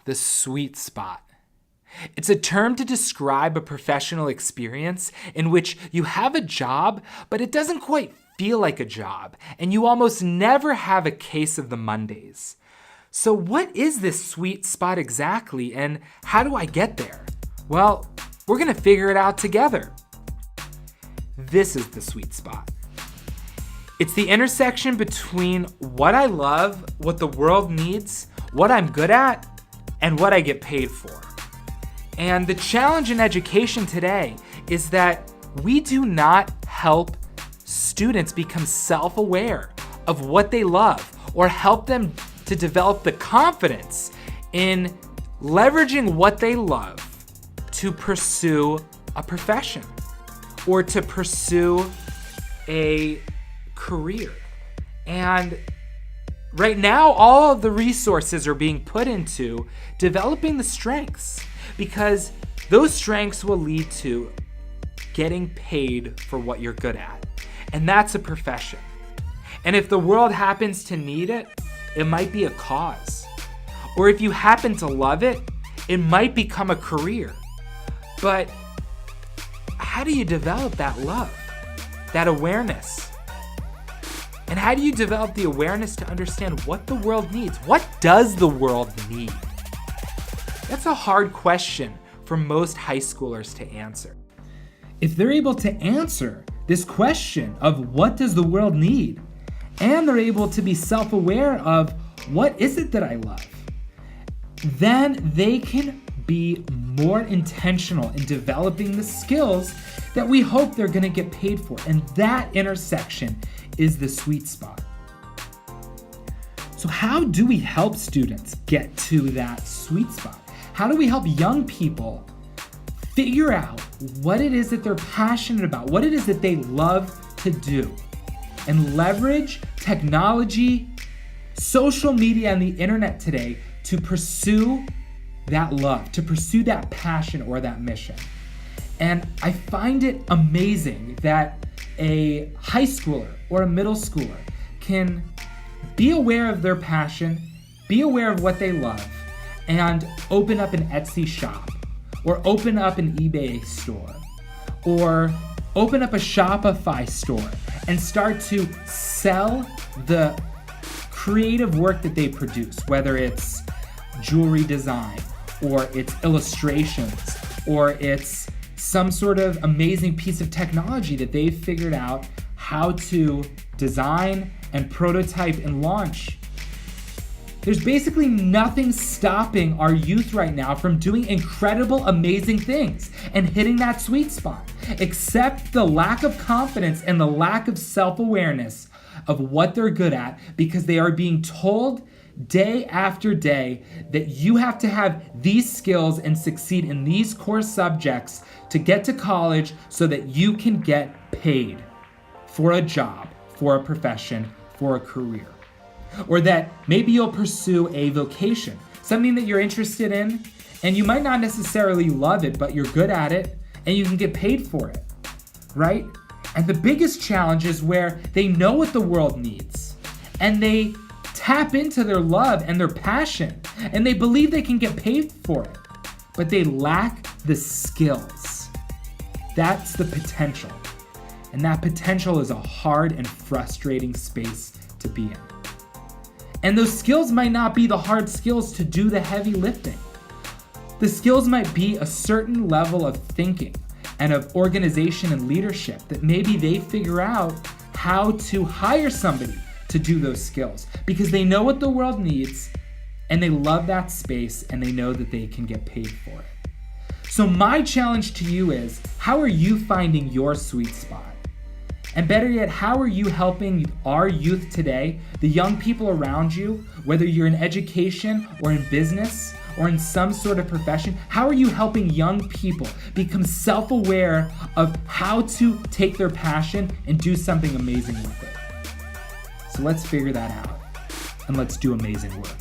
The sweet spot. It's a term to describe a professional experience in which you have a job, but it doesn't quite feel like a job, and you almost never have a case of the Mondays. So what is this sweet spot exactly, and how do I get there? Well, we're gonna figure it out together. This is the sweet spot. It's the intersection between what I love, what the world needs, what I'm good at, and what I get paid for. And the challenge in education today is that we do not help students become self-aware of what they love or help them to develop the confidence in leveraging what they love to pursue a profession or to pursue a career. And right now, all of the resources are being put into developing the strengths, because those strengths will lead to getting paid for what you're good at. And that's a profession. And if the world happens to need it, it might be a cause. Or if you happen to love it, it might become a career. But how do you develop that love, that awareness? And how do you develop the awareness to understand what the world needs? What does the world need? That's a hard question for most high schoolers to answer. If they're able to answer this question of what does the world need, and they're able to be self-aware of what is it that I love, then they can be more intentional in developing the skills that we hope they're gonna get paid for. And that intersection is the sweet spot. So how do we help students get to that sweet spot? How do we help young people figure out what it is that they're passionate about, what it is that they love to do, and leverage technology, social media, and the internet today to pursue that love, to pursue that passion or that mission? And I find it amazing that a high schooler or a middle schooler can be aware of their passion, be aware of what they love, and open up an Etsy shop, or open up an eBay store, or open up a Shopify store and start to sell the creative work that they produce, whether it's jewelry design, or it's illustrations, or it's some sort of amazing piece of technology that they've figured out how to design and prototype and launch. There's basically nothing stopping our youth right now from doing incredible, amazing things and hitting that sweet spot, except the lack of confidence and the lack of self-awareness of what they're good at, because they are being told day after day that you have to have these skills and succeed in these core subjects to get to college so that you can get paid for a job, for a profession, for a career. Or that maybe you'll pursue a vocation, something that you're interested in, and you might not necessarily love it, but you're good at it, and you can get paid for it, right? And the biggest challenge is where they know what the world needs, and they tap into their love and their passion, and they believe they can get paid for it, but they lack the skills. That's the potential. And that potential is a hard and frustrating space to be in. And those skills might not be the hard skills to do the heavy lifting. The skills might be a certain level of thinking and of organization and leadership that maybe they figure out how to hire somebody to do those skills because they know what the world needs and they love that space and they know that they can get paid for it. So my challenge to you is, how are you finding your sweet spot? And better yet, how are you helping our youth today, the young people around you, whether you're in education or in business or in some sort of profession, how are you helping young people become self-aware of how to take their passion and do something amazing with it? So let's figure that out, and let's do amazing work.